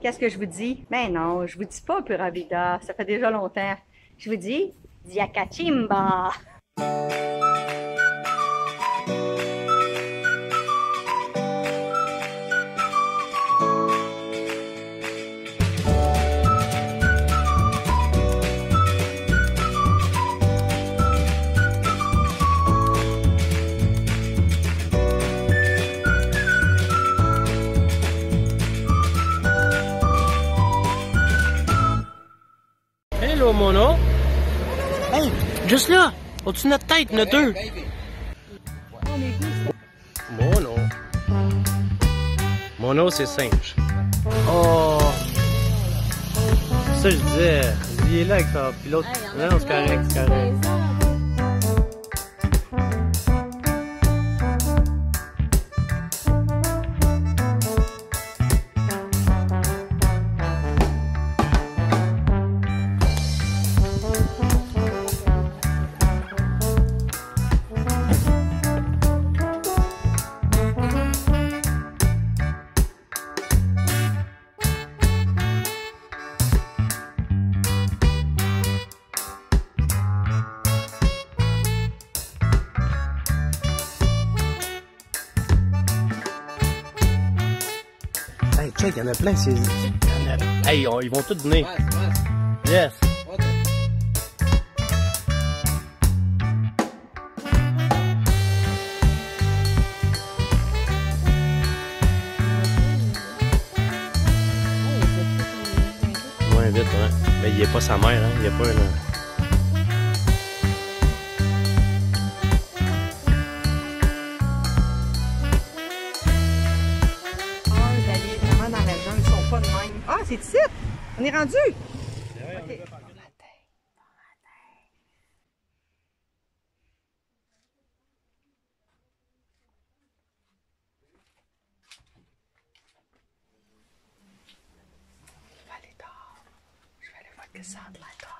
Qu'est-ce que je vous dis? Ben non, je vous dis pas Pura Vida, ça fait déjà longtemps. Je vous dis Diakachimba. Hello, Mono. Hey, juste là, au-dessus de notre tête, il y en a deux. Mono. Mono, c'est singe. Oh. Ça, je disais, il est là avec ça. Puis l'autre, non, c'est correct, c'est correct. Hey, check, il y en a plein, c'est... Hey, ils vont tous venir. Yes. Moins vite, hein. Mais il n'y a pas sa mère, hein. Il n'y a pas... Ah, c'est ici! On est rendu! Okay. Je vais aller dehors. Je vais aller voir que ça a de l'air dehors.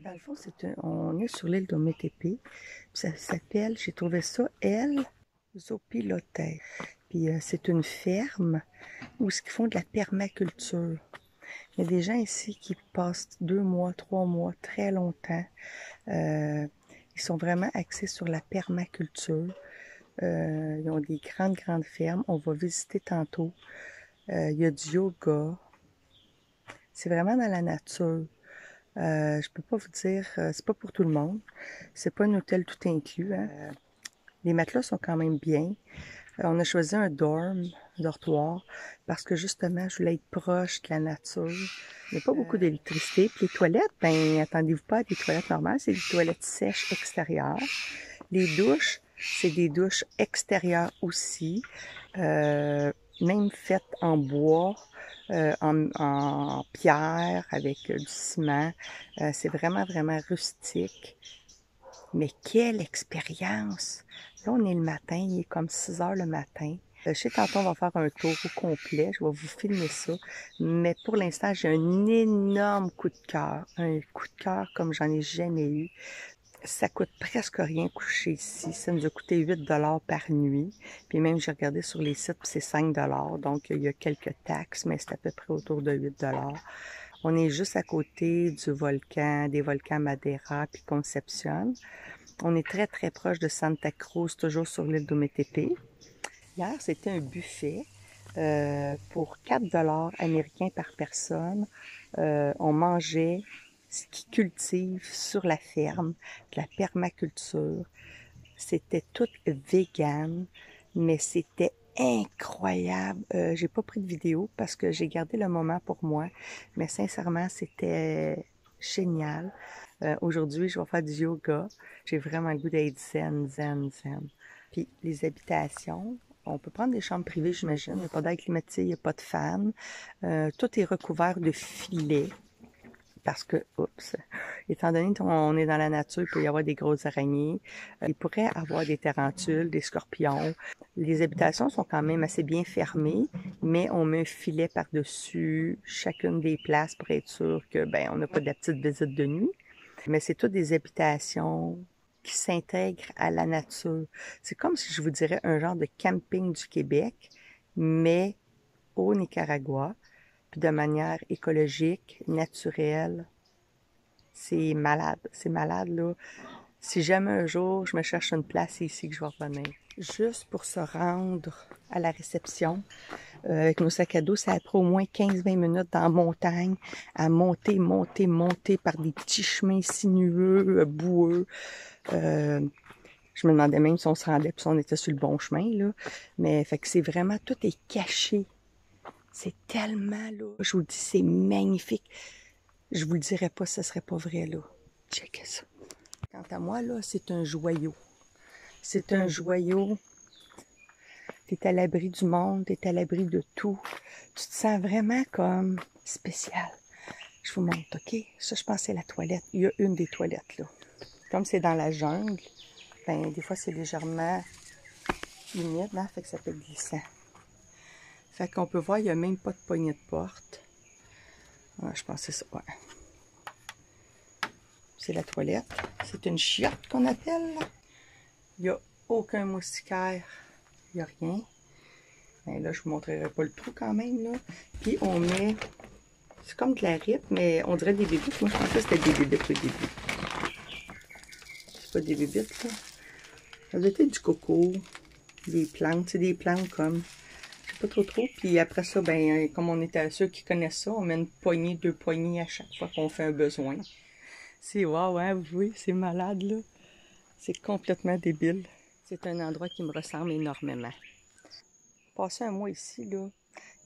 Dans le fond, on est sur l'île d'Ometepe. Ça s'appelle, j'ai trouvé ça, El Zopilote. Puis c'est une ferme où ils font de la permaculture. Il y a des gens ici qui passent 2 mois, 3 mois, très longtemps. Ils sont vraiment axés sur la permaculture. Ils ont des grandes fermes. On va visiter tantôt. Il y a du yoga. C'est vraiment dans la nature. Je peux pas vous dire, c'est pas pour tout le monde. C'est pas un hôtel tout inclus. Hein. Les matelas sont quand même bien. On a choisi un dortoir, parce que justement, je voulais être proche de la nature. Il n'y a pas beaucoup d'électricité. Puis les toilettes, ben attendez-vous pas à des toilettes normales, c'est des toilettes sèches extérieures. Les douches, c'est des douches extérieures aussi, même faites en bois. En pierre avec du ciment. C'est vraiment rustique. Mais quelle expérience! Là, on est le matin, il est comme 6 heures le matin. Je sais, tantôt, on va faire un tour au complet. Je vais vous filmer ça. Mais pour l'instant, j'ai un énorme coup de cœur. Un coup de cœur comme j'en ai jamais eu. Ça coûte presque rien coucher ici. Ça nous a coûté 8 $ par nuit. Puis même, j'ai regardé sur les sites, c'est 5 $. Donc, il y a quelques taxes, mais c'est à peu près autour de 8 $. On est juste à côté du volcan, des volcans Madeira puis Concepción. On est très proche de Santa Cruz, toujours sur l'île d'Ometepe. Hier, c'était un buffet pour 4 $ américains par personne. On mangeait ce qu'ils cultivent sur la ferme, de la permaculture. C'était tout vegan, mais c'était incroyable. J'ai pas pris de vidéo parce que j'ai gardé le moment pour moi, mais sincèrement, c'était génial. Aujourd'hui, je vais faire du yoga. J'ai vraiment le goût d'être zen. Puis les habitations, on peut prendre des chambres privées, j'imagine. Il n'y a pas d'air climatisé, il n'y a pas de fan. Tout est recouvert de filets. parce que, oups, étant donné qu'on est dans la nature, il peut y avoir des grosses araignées, il pourrait avoir des tarentules, des scorpions. Les habitations sont quand même assez bien fermées, mais on met un filet par-dessus chacune des places pour être sûr que, on n'a pas de la petite visite de nuit. Mais c'est toutes des habitations qui s'intègrent à la nature. C'est comme si je vous dirais un genre de camping du Québec, mais au Nicaragua, puis de manière écologique, naturelle. C'est malade là. Si jamais un jour je me cherche une place, c'est ici que je vais revenir. Juste pour se rendre à la réception, avec nos sacs à dos, ça a pris au moins 15-20 minutes dans la montagne, à monter par des petits chemins sinueux, boueux. Je me demandais même si on se rendait, puis si on était sur le bon chemin, là. Mais fait que c'est vraiment, tout est caché. C'est tellement, là, je vous le dis, c'est magnifique. Je vous le dirais pas, ça serait pas vrai, là. Checkez ça. Quant à moi, là, c'est un joyau. C'est un joyau. T'es à l'abri du monde, t'es à l'abri de tout. Tu te sens vraiment comme spécial. Je vous montre, OK? Ça, je pense que c'est la toilette. Il y a une des toilettes, là. Comme c'est dans la jungle, des fois, c'est légèrement humide, hein? Fait que ça peut être glissant. Fait qu'on peut voir, il n'y a même pas de poignée de porte. Ah, je pense que c'est ça, ouais. C'est la toilette. C'est une chiotte qu'on appelle. Il n'y a aucun moustiquaire. Il n'y a rien. Là, je vous montrerai pas le trou quand même, là. Puis on met... C'est comme de la ripe, mais on dirait des bébites. Moi, je pensais que c'était des bébites au début. C'est pas des bébites, là. Ça doit être du coco, des plantes. C'est des plantes comme... Je sais pas trop. Puis après ça, comme on était à ceux qui connaissent ça, on met une poignée, 2 poignées à chaque fois qu'on fait un besoin. C'est wow, hein, vous voyez, c'est malade, là. C'est complètement débile. C'est un endroit qui me ressemble énormément. Passer un mois ici, là,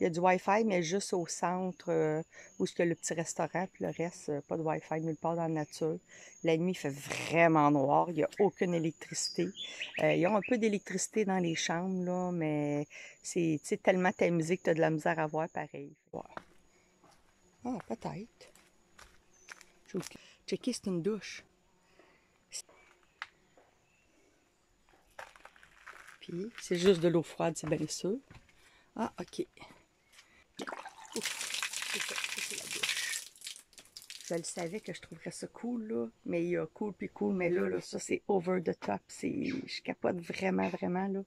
il y a du Wi-Fi, mais juste au centre où il y a le petit restaurant, puis le reste, pas de Wi-Fi nulle part dans la nature. La nuit, il fait vraiment noir, il n'y a aucune électricité. Ils ont un peu d'électricité dans les chambres, là, mais c'est tellement tamisé que tu as de la misère à voir pareil. Ouais. Ah, peut-être. Je vais checker, c'est une douche. Puis, c'est juste de l'eau froide, c'est bien sûr. Ah, OK. Ouf, c'est la douche. Je le savais que je trouverais ça cool, là. Mais il y a cool puis cool, mais là ça, c'est over the top. Je capote vraiment, là.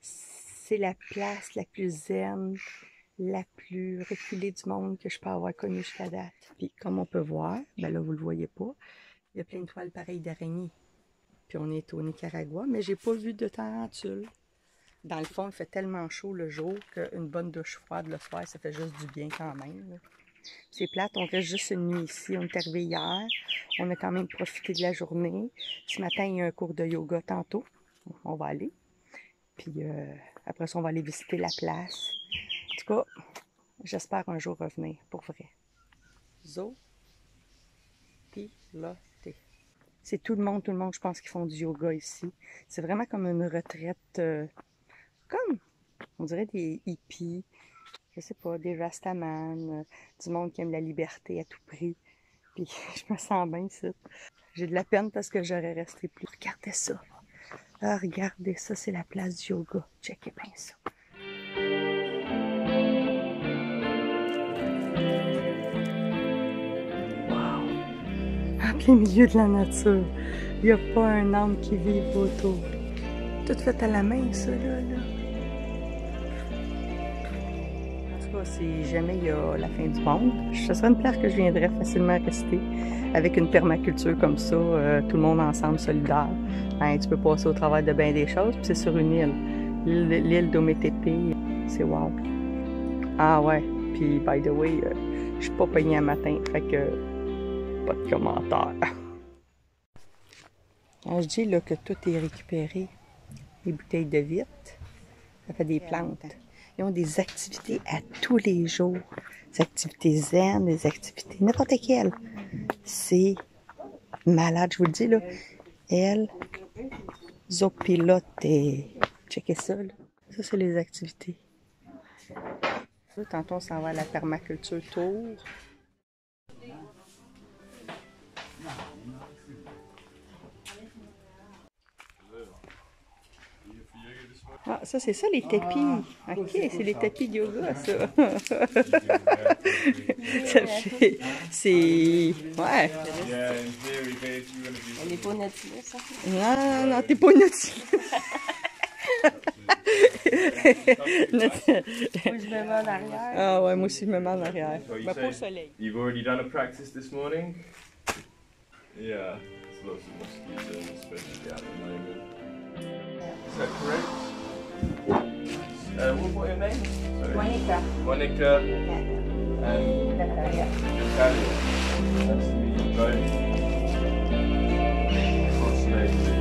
C'est la place la plus zen, la plus reculée du monde que je peux avoir connue jusqu'à date. Puis, comme on peut voir, là, vous le voyez pas, il y a plein de toiles pareilles d'araignées. Puis, on est au Nicaragua, mais j'ai pas vu de tarentule. Dans le fond, il fait tellement chaud le jour qu'une bonne douche froide le soir, ça fait juste du bien quand même. C'est plate, on reste juste une nuit ici. On est arrivé hier, on a quand même profité de la journée. Ce matin, il y a un cours de yoga tantôt. On va aller. Puis après ça, on va aller visiter la place. En tout cas, j'espère un jour revenir, pour vrai. Zo piloté. C'est tout le monde, je pense, qui font du yoga ici. C'est vraiment comme une retraite... comme, on dirait des hippies, je sais pas, des rastaman, du monde qui aime la liberté à tout prix. Puis je me sens bien ici. J'ai de la peine parce que j'aurais resté plus. Regardez ça. Ah, regardez ça, c'est la place du yoga. Checkez bien ça. Wow! En plein milieu de la nature. Il n'y a pas un arbre qui vive autour. Tout fait à la main, ça, là. Si jamais il y a la fin du monde, ce serait une place que je viendrais facilement rester avec une permaculture comme ça, tout le monde ensemble, solidaire. Tu peux passer au travers de bien des choses, puis c'est sur une île. L'île d'Ometepe, c'est wow. Ah ouais, puis by the way, je suis pas peignée un matin, fait que pas de commentaires. Alors, je dis là que tout est récupéré. Les bouteilles de vitre, ça fait des plantes. Ils ont des activités à tous les jours. Des activités zen, des activités n'importe quelles. C'est malade, je vous le dis, là. El Zopilote. Checkez ça, là. Ça, c'est les activités. Tantôt, on s'en va à la permaculture tour. Ah, ça, c'est ça, les tapis. OK, c'est les tapis de yoga, ça. Ça fait... C'est... Ouais. On n'est pas Nautilus, ça. Non, non, t'es pas Nautilus. Moi, je me mets en arrière. Ah ouais, moi aussi, je me mets en arrière. Mais pas au soleil. You've already done a practice this morning? Yeah, there's lots of mosquitoes, especially at the moment. Is that correct? What are your names? Sorry. Monica. Monica Yeah. and Natalia. Natalia. Nice to meet you both. Congratulations.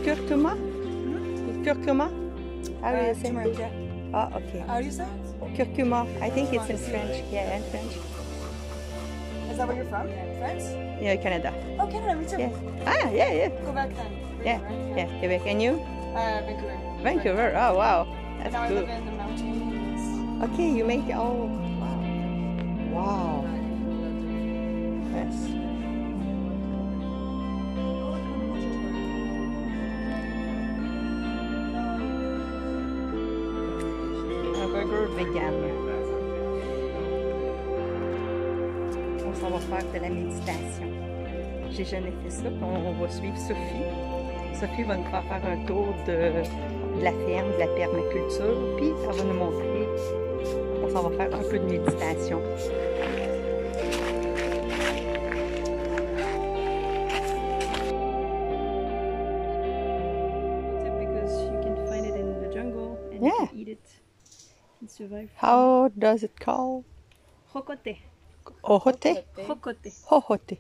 Kurkuma? Kurkuma? How do you say it? Ah, okay. How do you say it? Kurkuma. I think it's in French. Yeah, in French. Is that where you're from? France? Yeah, Canada. Oh, Canada, me too. Yeah. Ah, yeah, yeah. Quebec then. Yeah, yeah, Quebec. And you? Vancouver. Vancouver. Oh, wow. And now That's I live cool. in the mountains. Okay, you make it all. Wow. Wow. Yes. Un burger vegan. On s'en va faire de la méditation. J'ai jamais fait ça, puis on va suivre Sophie. Sophie va nous faire un tour de la ferme, de la permaculture, puis elle va nous montrer. On s'en va faire un peu de méditation. Because you can find it in the jungle and Yeah. you can eat it and survive. How does it call? Jocote. Ojote? Jocote. Ojote.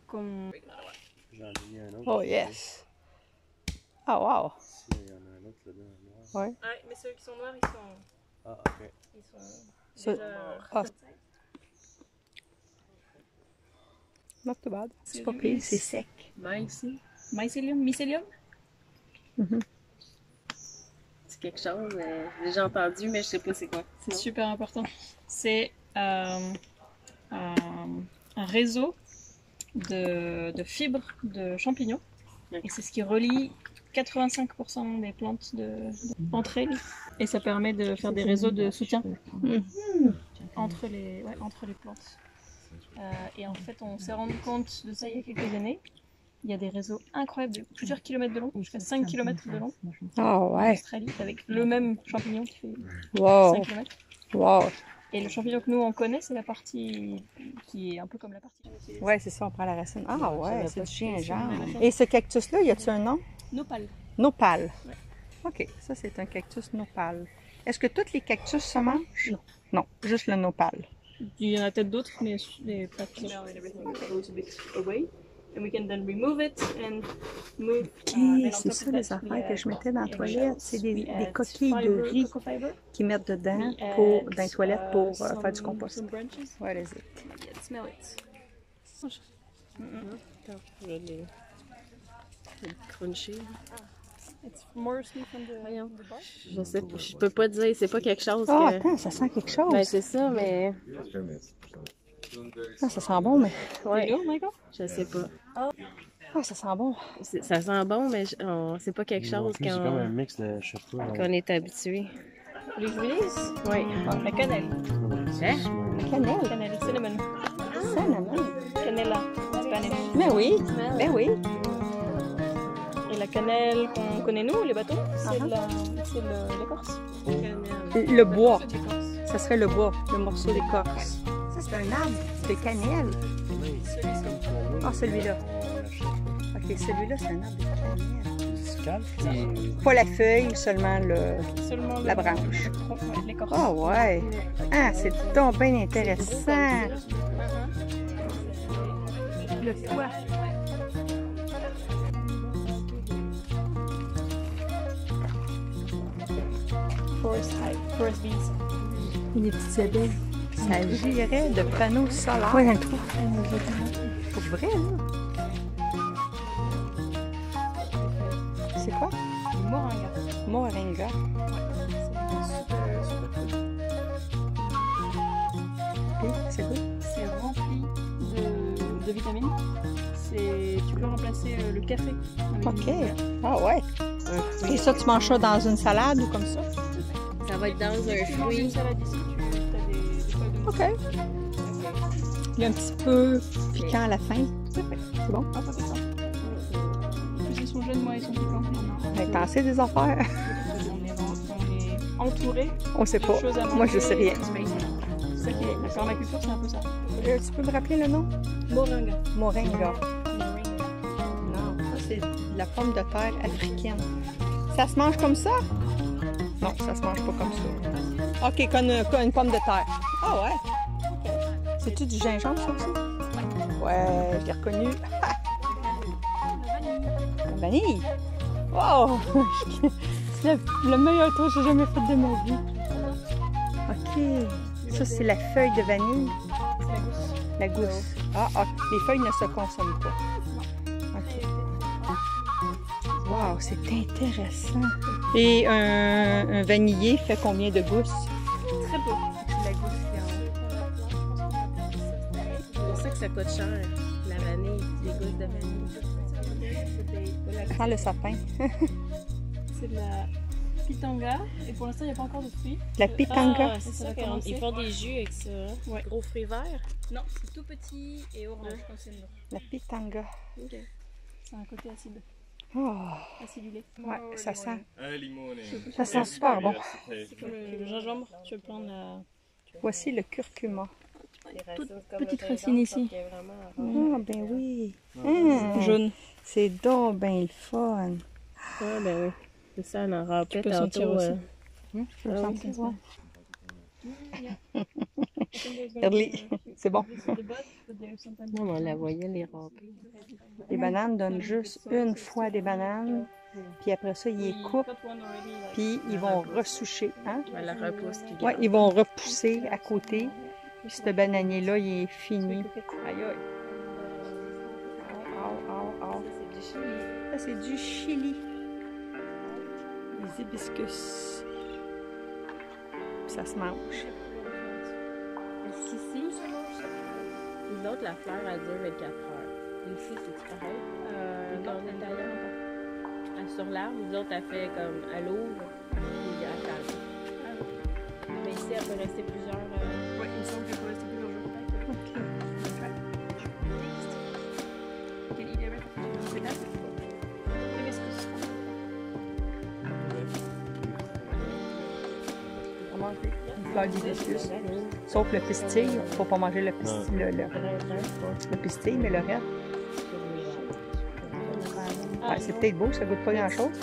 Comme... J'en ai mis un autre. Oh yes. Ah wow. Ici, il y en a un autre là-dedans, noir. Ouais. Ouais, mais ceux qui sont noirs, ils sont... Ah, ok. Ils sont Ça- déjà... ah, not too bad. C'est pas pire, c'est sec. Mycélium? Mycélium? C'est quelque chose, j'ai déjà entendu, mais je sais pas c'est quoi. C'est super important. C'est un réseau de fibres de champignons. Et c'est ce qui relie 85% des plantes entre elles. Et ça permet de faire des réseaux de soutien entre les plantes. Et en fait, on s'est rendu compte de ça il y a quelques années. Il y a des réseaux incroyables de plusieurs kilomètres de long, jusqu'à 5 kilomètres de long, Ah en ouais. Australie, avec le même champignon qui fait Wow. 5 kilomètres. Wow. Et le champignon que nous on connaît, c'est la partie qui est un peu comme la partie. Ouais, c'est ça, on prend la racine. Ah ouais, c'est du gingembre. racine. Et ce cactus-là, y a-tu un nom? Nopal. Nopal. Ouais. OK, ça c'est un cactus nopal. Est-ce que tous les cactus se mangent? Non. Non, juste le nopal. Il y en a peut-être d'autres, mais les plaques and everything goes a bit away. And we can then remove it and move. OK, c'est ça les affaires que je mettais dans la toilette. C'est des coquilles de riz qu'ils mettent dedans pour, dans les toilettes pour faire du compost. Some branches. What is it? Yeah, smell it. Crunchy. It's more sweet from the bark. Je sais pas, je peux pas dire, c'est pas quelque chose Ah, que... attends, ça sent quelque chose. Ben c'est ça, mais... Ah, ça sent bon, mais... Ouais, You know, Michael? je sais pas. Ah, ça sent bon. Ça sent bon, mais c'est pas quelque chose C'est comme un mix de, je sais pas. qu'on est habitué. Les huiles? Oui. La cannelle. Hein? Cannelle. Cannelle, cinnamon. Cinnamon. Cannella, en Spanish. Mais oui, ben oui. Et la cannelle qu'on connaît nous, les bateaux, c'est l'écorce. Le bois. Ça serait le bois, le morceau d'écorce. Ça, c'est un arbre de cannelle. Ah, celui-là. OK, celui-là, c'est un arbre de cannelle. Pas la feuille, seulement la branche. L'écorce. Ah ouais. Ah, c'est donc bien intéressant. Le toit. Forest bees. Les petites abeilles. Ça agirait de panneaux solaires. Ouais, un trou. Pour vrai, là. C'est quoi? Du moringa. Moringa. C'est super, super food. Et c'est good? C'est rempli de vitamines. Tu peux remplacer le café. avec Ok. du verre. Ah ouais. Et ça, tu manges ça dans une salade ou comme ça? Ça va être dans un Tu manges une fruit. salade ici, tu as des feuilles de Ok. Il est un petit peu piquant à la fin. C'est bon? Ah, pas ça. Plus ils sont jeunes, moins ils sont piquants. Ben, t'en sais des affaires? On est entouré On sait de pas. choses à manger. Moi, je sais rien. C'est ça qui est. La permaculture, c'est un peu ça. Tu peux me rappeler le nom? Moringa. Moringa. Non, ça c'est de la pomme de terre africaine. Ça se mange comme ça? Non, ça se mange pas comme ça. Ok, comme une pomme de terre. Ah ouais? C'est-tu du gingembre, ça aussi? Ouais, je l'ai reconnu. La vanille! Wow! C'est le meilleur toast que j'ai jamais fait de ma vie. Ok. Ça, c'est la feuille de vanille. C'est La la gousse. gousse. Ah, ok. Les feuilles ne se consomment pas. Ok. Wow, c'est intéressant. Et un vanillé fait combien de gousses? Très peu. La gousse, C'est pour ça que ça coûte cher. La vanille, les gousses de vanille. Prends le sapin. C'est de la pitanga. Et pour l'instant, il n'y a pas encore de fruits. La pitanga. Ah, c'est Ça ça va qu'ils commencer. font des jus avec ça. Hein? Ouais. Gros fruits verts. Non, c'est tout petit et orange quand c'est mûr. La pitanga. Ok. C'est un côté acide. Oh, Acidulé. ouais, ça sent. Early morning. Ça sent super bon. C'est comme le gingembre. Tu veux prendre la Voici le curcuma. petite racine ici. Ah, ben oui. Hum, Jaune. C'est donc ben le fun. Ah, ben oui. C'est ça, on en rappelait peux sentir tantôt. aussi. Je veux Ah oui, sentir, ouais. Early. C'est bon. Non, mais on la voyait, les râpes. Les bananes donnent juste une fois des bananes. Puis après ça, ils les coupent. Puis ils vont ressoucher. Hein? Elle la repousse qui Ouais, ils vont repousser à côté. Puis ce bananier-là, il est fini. Aïe aïe. Au, au, au, au. Ça, c'est du chili. Les hibiscus. Puis ça se mange. Est-ce qu'ici, les autres, la fleur, elle dure 24 heures. Ici, c'est pareil. Quand on est ailleurs, sur l'arbre, les autres, elle fait comme à l'ouvre, puis elle calme. Mais ici, elle peut rester plusieurs. Oui, il me semble qu'elle peut rester plusieurs jours. OK. Quelle idée avec c'est là. Hibiscus. On mange une fleur d'hibiscus. Sauf le pistil. Il ne faut pas manger le pistil, le pistil, mais le reste. Ouais, c'est peut-être beau, ça goûte pas grand-chose.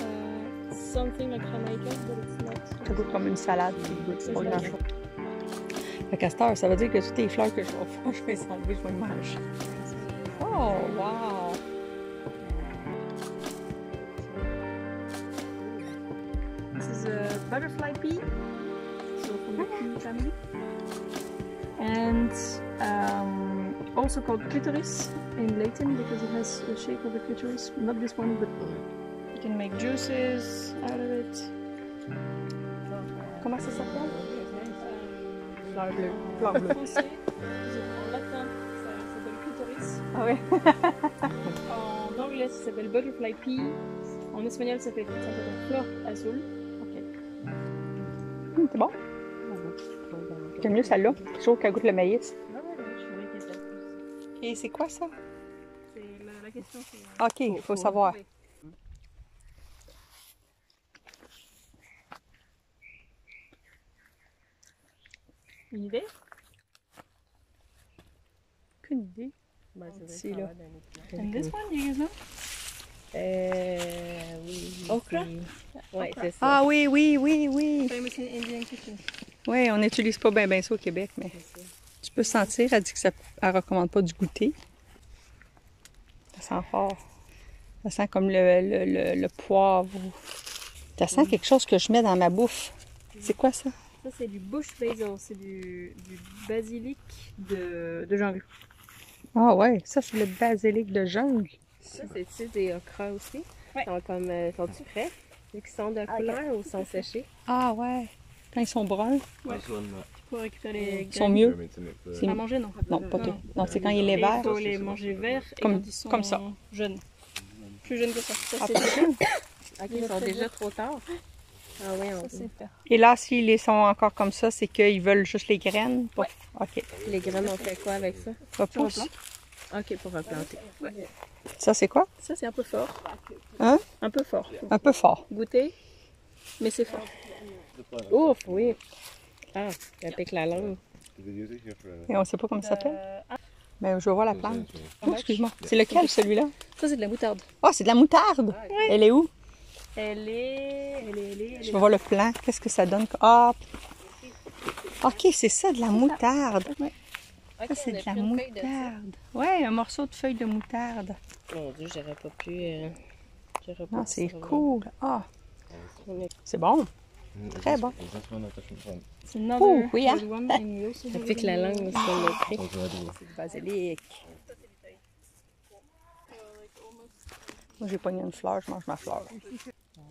Something like Jamaica, but it's not. Ça goûte comme une salade qui goûte pas grand-chose. Le castor, ça veut dire que toutes les fleurs que je vais faire, je vais les enlever, je vais les manger. Oh, wow! This is a butterfly pea, so from the pea family. And also called clitoris in Latin because it has the shape of a clitoris. Not this one, but you can make juices out of it. Comment ça s'appelle? Fleur bleue. Fleur bleue. En français, en latin, ça s'appelle clitoris. Ah ouais? En anglais, ça s'appelle butterfly pea. En espagnol, ça s'appelle fleur azul. C'est bon? J'aime mieux celle-là. Je trouve qu'elle goûte le maïs. Et c'est quoi ça? C'est la question, c'est... OK, il faut savoir. Une idée? Aucune idée. C'est là. And this one, do you guys know? Oui. Okra? Ouais, c'est ça. Ah oui, oui, oui, oui. Famous in Indian kitchen. Oui, on n'utilise pas bien ça au Québec, mais tu peux sentir. Elle dit que ça, elle recommande pas du goûter. Ça sent fort. Ça sent comme le poivre. Ça sent quelque chose que je mets dans ma bouffe. C'est quoi ça? Ça, c'est du bush basil. C'est du basilic de jungle. Ah ouais, ça c'est le basilic de jungle. Ça, c'est-tu des okras aussi? Ils sont comme, sont-tu frais? Vu qu'ils sont de couleur ou sont séchés? Ah ouais. Quand ils sont bruns, This one, Pour récupérer les ils sont graines. mieux. to make the... C'est- À manger, non. Non, pas tout. Non, c'est quand il est Il vert. faut les manger verts et Comme- quand ils sont comme ça. jeunes. Plus jeunes que ça. Ça, Ah, c'est pas jeune. Ok, ils sont déjà trop tard. Ah oui, on ça, c'est vert. Et là, s'ils les sont encore comme ça, c'est qu'ils veulent juste les graines. Pour... OK. Les graines, on fait quoi avec ça? Repousse. Ok, pour replanter. Ça, c'est quoi? Ça, c'est un peu fort. Hein? Un peu fort. Un peu fort. Goûter, mais c'est fort. Ouf, oui. Ah, elle pique la langue. Et on sait pas comment ça s'appelle. Ah, Mais je vois la plante. Oh, excuse-moi. C'est lequel, celui-là? ça, c'est de la moutarde. Oh, c'est de la moutarde. Elle est où? Elle est Je vais voir le plan. Qu'est-ce que ça donne? Ah! OK, c'est ça, de la moutarde. Ça, c'est de la moutarde. Ouais, un morceau de feuille de moutarde. Mon Dieu, j'aurais pas pu. J'aurais pas Non, pu c'est savoir. cool. Ah! C'est bon. Très bon. C'est another Oh, oui, hein? good one, and you also Ça have pique la langue aussi, on l'a pris. C'est du basilic. Moi, j'ai pogné une fleur, je mange ma fleur.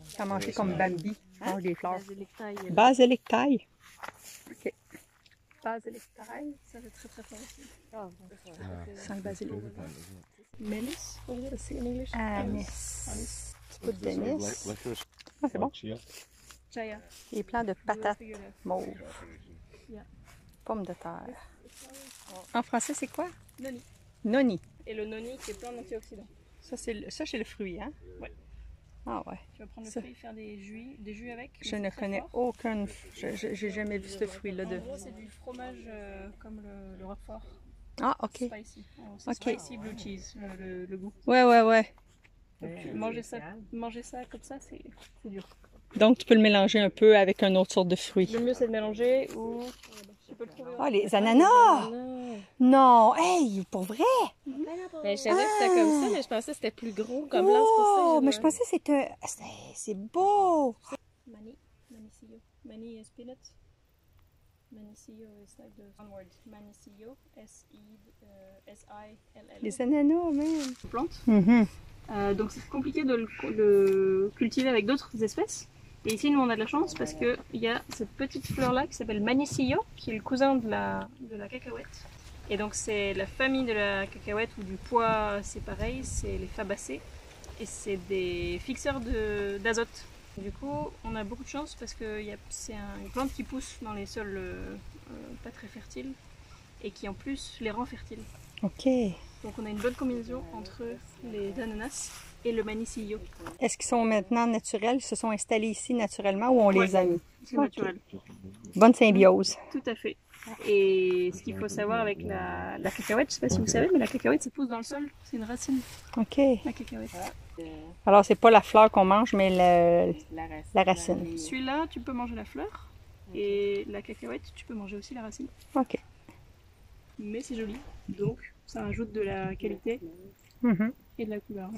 Ça a mangé comme Bambi. Mange des fleurs. basilic taille. Basilic taille. OK. Basilic taille. Ça, c'est très très fort aussi. Sans le basilic. Melis, what is it say in English? Anis. Petit peu d'anis. Ah, c'est bon. Chaya. Des plants de patates Figure that. mauves. Yeah. Pommes de terre. En français, c'est quoi? Noni. Noni. Et le noni qui est plein d'antioxydants. Ça, c'est le fruit, hein? Ouais. Ah ouais. Tu vas prendre le Ça. fruit et faire des jus avec. Je mais ne c'est très connais fort. aucun... J'ai jamais vu ce fruit-là En de... gros, c'est du fromage comme le Roquefort. Ah, OK. Spicy. C'est Ok. spicy blue cheese, le goût. Ouais, ouais, ouais. Manger ça comme ça, c'est dur. Donc, tu peux le mélanger un peu avec une autre sorte de fruit. Le mieux, c'est de mélanger ou tu peux le trouver. Ah, les ananas! Non! Hey, pour vrai? Ben, je savais que c'était comme ça, mais je pensais que c'était plus gros comme là. C'est pour ça Oh, que j'ai mais je pensais que c'était... C'est beau! Manicillo. Mani is peanut. Manicillo is like the one word. Manicillo, S-I-L-L. Les ananas, même. Plante. Mhm. Donc c'est compliqué de le cultiver avec d'autres espèces. Et ici, nous, on a de la chance parce qu'il y a cette petite fleur-là qui s'appelle Manicillo, qui est le cousin de la cacahuète. Et donc, c'est la famille de la cacahuète ou du pois, c'est pareil, c'est les fabacées. Et c'est des fixeurs d'azote. Du coup, on a beaucoup de chance parce que c'est une plante qui pousse dans les sols pas très fertiles et qui en plus les rend fertiles. OK. Donc, on a une bonne combinaison entre les ananas et le manicillo. Est-ce qu'ils sont maintenant naturels? Ils se sont installés ici naturellement ou on les a mis? C'est Ok. naturel. Bonne symbiose. Tout à fait. Et ce qu'il faut savoir avec la cacahuète, je sais pas si vous savez, mais la cacahuète, ça pousse dans le sol. C'est une racine, OK. la cacahuète. Alors, c'est pas la fleur qu'on mange, mais la racine. Celui-là, tu peux manger la fleur. Et la cacahuète, tu peux manger aussi la racine. OK. Mais c'est joli. Donc, ça rajoute de la qualité Mhm. et de la couleur.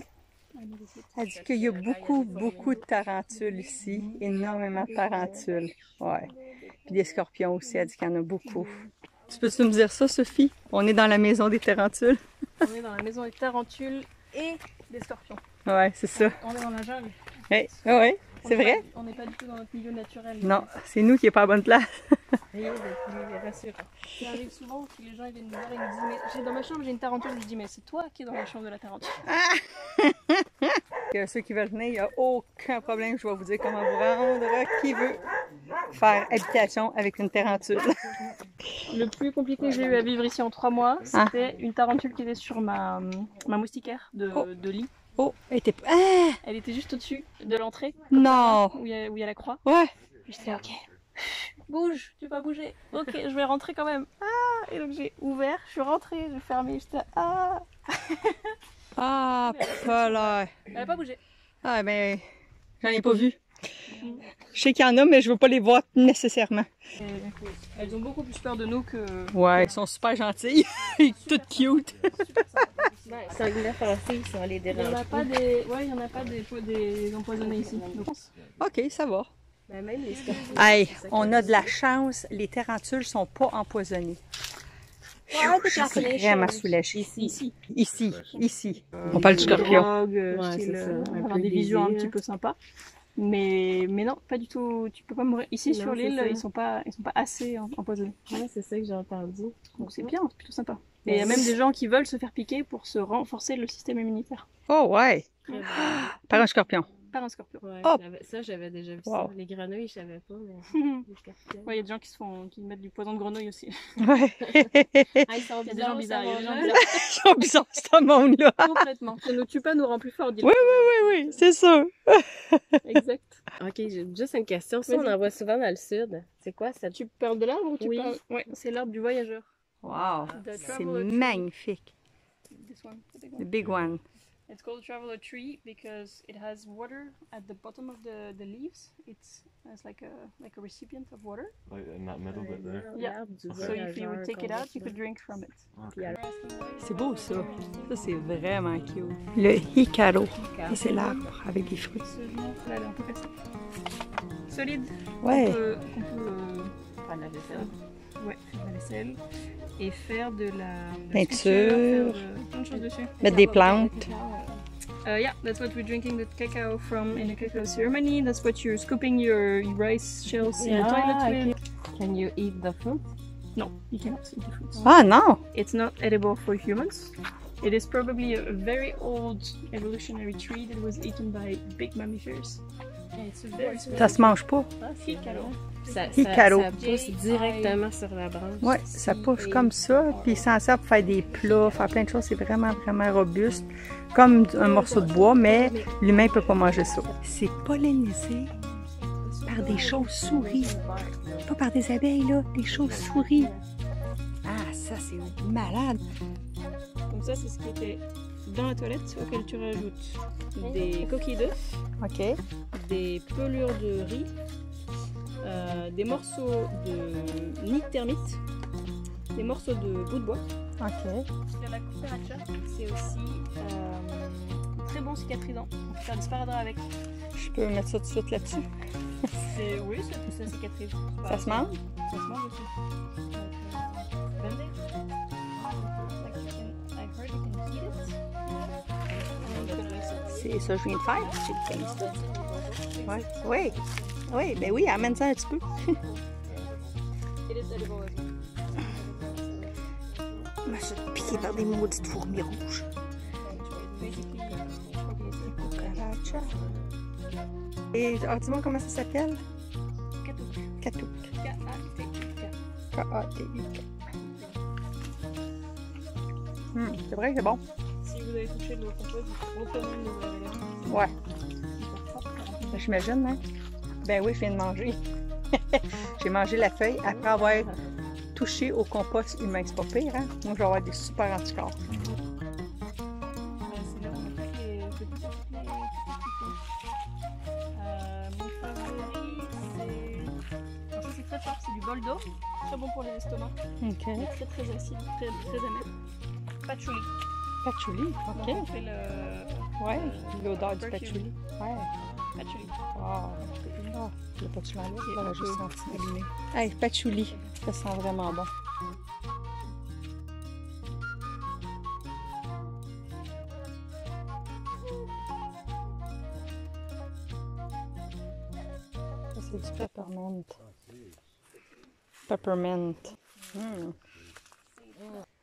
Elle dit qu'il y a beaucoup de tarentules ici. Énormément de tarentules. Ouais. Puis des scorpions aussi. Elle dit qu'il y en a beaucoup. Tu peux-tu me dire ça, Sophie? On est dans la maison des tarentules. On est dans la maison des tarentules et des scorpions. Ouais, c'est ça. On est dans la jungle. Ouais, ouais, c'est vrai? On n'est pas du tout dans notre milieu naturel. Non, c'est nous qui n'est pas à bonne place. Rien de plus rassurant. Ça arrive souvent que les gens ils viennent me voir et me disent mais dans ma chambre j'ai une tarentule. Je dis mais c'est toi qui es dans la chambre de la tarentule. Ceux qui veulent venir, il n'y a aucun problème. Je vais vous dire comment vous rendre. Qui veut faire habitation avec une tarentule? Le plus compliqué que j'ai eu à vivre ici en 3 mois, c'était une tarentule qui était sur ma moustiquaire de lit. Oh, elle était... Ah! Elle était juste au-dessus de l'entrée, Non! où il y a la croix. Ouais! Puis j'étais ok, bouge, tu vas bouger. Ok, je vais rentrer quand même. Ah! Et donc j'ai ouvert, je suis rentrée, j'ai fermé, j'étais ah! Ah, pas là! Elle n'a pas bougé. Ah, ben, j'en ai pas vu. Je sais qu'il y en a, mais je veux pas les voir nécessairement. Elles ont beaucoup plus peur de nous que... Ouais, elles sont super gentilles. Toutes cute. Sanguinaires français, ça les Il n'y en dérange a pas des... Ouais, il y en a pas des empoisonnés ici. Donc, OK, ça va. Ben, même les scorpions. Hey, on a de la chance. Les tarentules sont pas empoisonnées. Je suis vraiment soulagée. Ici. Ici. On parle du scorpion. Ouais, style, c'est ça. Un avoir peu des visuels un baisé, petit là. peu sympas. Mais non, pas du tout. Tu peux pas mourir. Ici, Non, sur c'est l'île, ça. ils sont pas assez empoisonnés. Ouais, c'est ça que j'ai entendu. Donc c'est bien, c'est plutôt sympa. Et il y a même des gens qui veulent se faire piquer pour se renforcer le système immunitaire. Oh ouais. Très bon. Par un scorpion. Par un scorpion. Ouais, Oh. j'avais déjà vu Wow. ça. Les grenouilles, je savais pas, mais les scorpions. Ouais, il y a des gens qui mettent du poison de grenouille aussi. Ouais. Ah, ils sont Il y a des gens bizarres, il y a des gens bizarres. bizarres. Ils sont bizarres, ce monde-là. Complètement. Ça nous tue pas, nous rend plus fort. dis-le. Oui, c'est sûr. Exact. Ok, j'ai juste une question. Ça, on Vas-y. en voit souvent dans le sud. C'est quoi cette... Tu parles de l'arbre ou tu Oui. parles... Ouais, c'est l'arbre du voyageur. Wow. The C'est traveler tree. magnifique. This one, the big The one. big one. It's called a traveler tree because it has water at the bottom of the leaves. It's like a recipient of water. Like in that middle bit there. Yeah. L'arbre du So if you would voyageur take it qu'on out, you voit could drink from it. Puis alors- C'est beau ça. Ça c'est vraiment cute. Le hikaro. Et c'est l'arbre avec des fruits. Là, elle est un peu cassée. Solide. Ouais. Qu'on peut Faire la vaisselle. ouais, faire la vaisselle et faire de la Peinture. sculpture, faire plein de choses dessus. Mettre des plantes. Yeah, that's what we're drinking the cacao from in a cacao ceremony. That's what you're scooping your rice shells in the toilet with. Can you eat the fruit? No, you cannot eat the fruits. Ah non! It's not edible for humans. It is probably a very old evolutionary tree that was eaten by big mammifers. And it's a very Ça se mange pas. Hikaro. Hikaro. Ça pousse directement sur la branche. Ouais, ça pousse comme ça, puis ça en sert pour faire des plats, faire plein de choses. C'est vraiment, vraiment robuste. Comme un morceau de bois, mais l'humain peut pas manger ça. C'est pollinisé par des chauves-souris. Pas par des abeilles, là. Des chauves-souris. Ah, ça, c'est malade. Donc ça, c'est ce qui était dans la toilette auquel tu rajoutes des coquilles d'œufs, OK. des pelures de riz, des morceaux de nid de termite, des morceaux de bout de bois. OK. La cucaracha, c'est aussi très bon cicatrisant. On peut faire du sparadrap avec. Je peux mettre ça tout de suite là-dessus. Oui, ça cicatrise. Ça se mange? Ça se mange aussi. Donc, bandage. Like you can, I heard you can heat it. And then you can lace it. C'est ça que je viens de faire. J'ai le 15 ouais. Oui. Oui, ben oui, amène ça un petit peu. It is edible as well. Je me suis piquée par des maudites fourmis rouges. Cucaracha. Et dis-moi comment ça s'appelle? Katouk. Katouk. K-A-T-U-K. K-A-T-U-K. C'est vrai que c'est bon. Si vous avez touché de l'eau compost, vous pouvez reconnaître le valeur. Ouais. Ben, j'imagine, hein? Ben oui, je viens de manger. J'ai mangé la feuille après avoir touché au compost humain. C'est pas pire, hein? Moi, je vais avoir des super anticorps. C'est là où on a toutes les petits mon favori, c'est... Alors ça, c'est très fort, c'est du bol d'eau. Très bon pour les estomacs. OK. Très très acide, très amer. Patchouli. Patchouli, OK. Donc, on fait le... Ouais, l'odeur du perfume. patchouli. Ouais. Patchouli. Ah, le patchouli là, ça va juste sentir allumé. Hey, patchouli, ça sent vraiment bon. Ça, c'est du peppermint. Peppermint.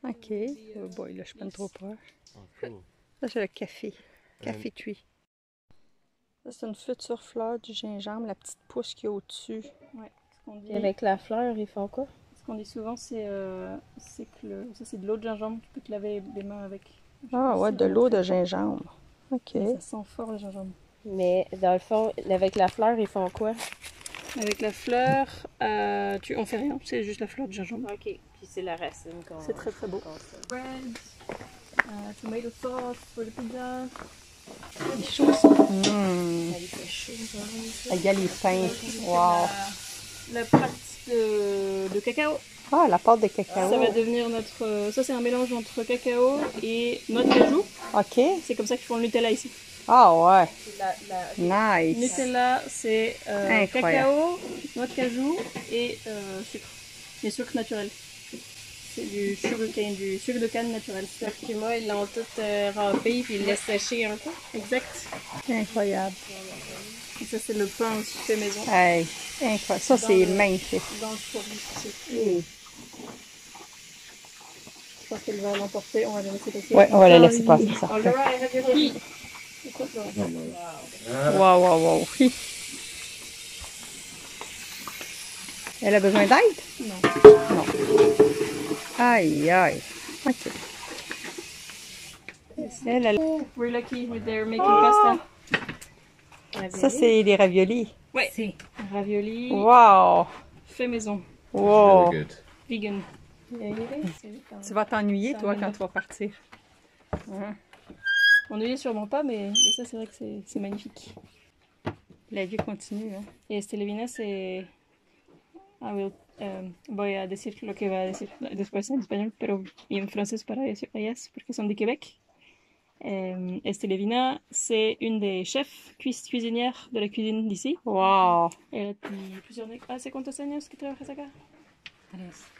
OK. Oh boy, là, je suis pas trop proche. Oh, cool. Ça, c'est le café. Café cuit. Ça, c'est une future fleur du gingembre, la petite pousse qu'il y a au-dessus. Ouais, ce qu'on dit, Avec la fleur, ils font quoi? ce qu'on dit souvent, c'est que ça, c'est de l'eau de gingembre. Tu peux te laver les mains avec. Ah ouais, de l'eau de gingembre. OK. Ça sent fort le gingembre. Mais dans le fond, avec la fleur, ils font quoi? Avec la fleur, on fait rien, c'est juste la fleur de gingembre. Ok, puis c'est la racine qu'on... C'est très très beau. Bread, tomato sauce pour le pizza. Les choses. Il y a les pains. Wow. La pâte de cacao. Ah, la pâte de cacao. Ça va devenir notre... ça, c'est un mélange entre cacao et noix de cajou. OK. C'est comme ça qu'ils font le Nutella ici. Ah ouais. Le Nice. Nutella, c'est Incroyable. cacao, noix de cajou et sucre. Les sucres naturels. C'est du sugarcane, du sucre de canne naturel. Puis moi, ils l'ont tout râpé puis ils laissent sécher un peu. Exact. Incroyable. Et ça, c'est le pain aussi fait maison. Hey, incroyable. Ça, c'est magnifique. Dans le four ici. Je pense qu'elle va l'emporter. On va la laisser passer. Ouais, on va la laisser passer, ça. All right, have your tea. Écoute, là. Wow, wow, wow. Elle a besoin d'aide? Non. Non. Aïe, aïe. OK. Elle, We're lucky with their making pasta. ça, c'est les raviolis. Ouais. C'est ravioli Wow. fait maison. Wow. Really good. Vegan. Tu vas t'ennuyer, toi, quand tu vas partir. On ne sûrement pas, mais ça, c'est vrai que c'est magnifique. La vie continue, hein. Y Estelevina, c'est... voy a decir lo que va a decir después en español, pero y en francés para ellas, porque son de Québec. Estelevina, c'est une des chefs cuisinières de la cuisine d'ici. Wow. Elle a plusieurs... ¿Hace cuántos años que trabajas acá?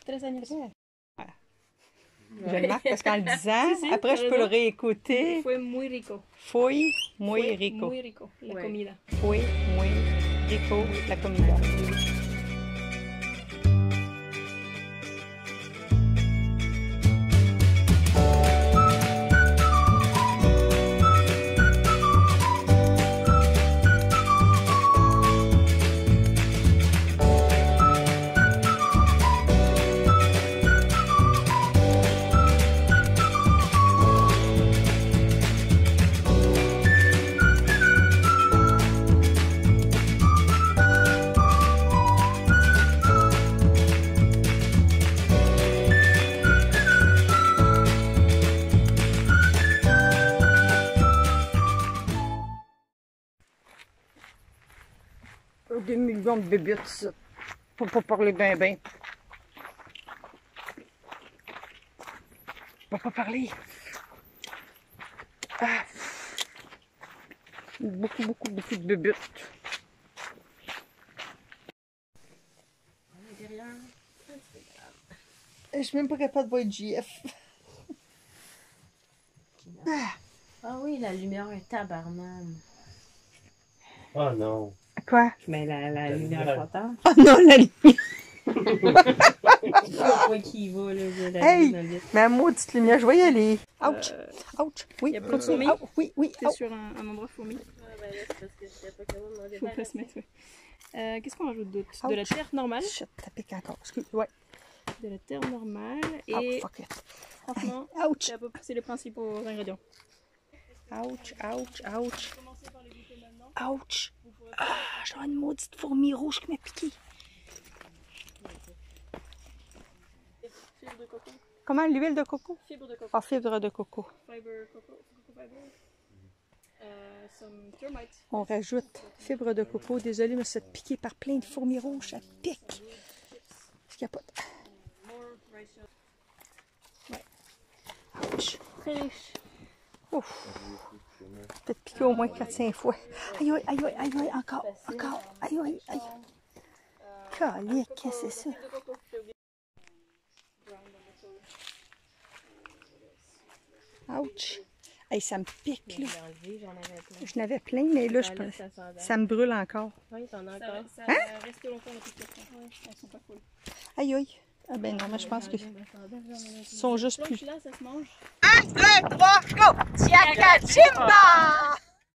3 años. Je le marque parce qu'en le disant, Si, après, je peux le réécouter. Fue muy rico. Fui muy Fue rico. Muy rico, la Ouais. comida. Fui muy rico la comida. Des millions de bébites, ça. Pour pas parler ben. Pour pas parler. Ah. Beaucoup de bébites. Je suis même pas capable de voir le JF. Ah oui, la lumière est tabarnane. Oh non. Quoi? Mais la lumière frontale. Oh non, la lumière! Je vois pas qui y va, là. Hey! Mais la maudite lumière, je vais y aller. Ouch! Ouch! Oui, y a pas de continue. fourmis? Oui. C'est sur un endroit fourmi. Ben là, c'est parce que j'étais pas capable de m'en Faut pas se mettre, ouais. Qu'est-ce qu'on rajoute d'autre? De la Ouch. terre normale. Shit, ça pique encore. Excuse. Ouais. De la terre normale. Oh, Et fuck it. franchement, Ouch! c'est les principaux ingrédients. Ouch! Ouch! Ah, j'ai une maudite fourmi rouge qui m'a piqué. Fibre de coco. Comment? L'huile de coco? Fibre de coco. Ah, fibre de coco. Fiber coco. Coco fiber. Some termites. On rajoute fibre de coco. Désolée, mais c'est piqué par plein de fourmis rouges. Ça pique. Je capote. More rice. Ouch! Très riche. Ouf! Peut-être piqué au moins 4-5 fois. Aïe, encore. Aïe. Calique, qu'est-ce que c'est ça? Ouch! Hey, ça me pique, là. J'en avais plein. Je n'avais plein, mais là, je Ben là, pense. ça sent bien. Ça me brûle encore. Oui, t'en as encore. Ça reste longtemps dans toute la ouais, elles sont pas cool. Aïe. Ah ben non, mais je pense que sont juste plus. Là, ça se mange. 1, 2, 3, go! Tiaka Jimba!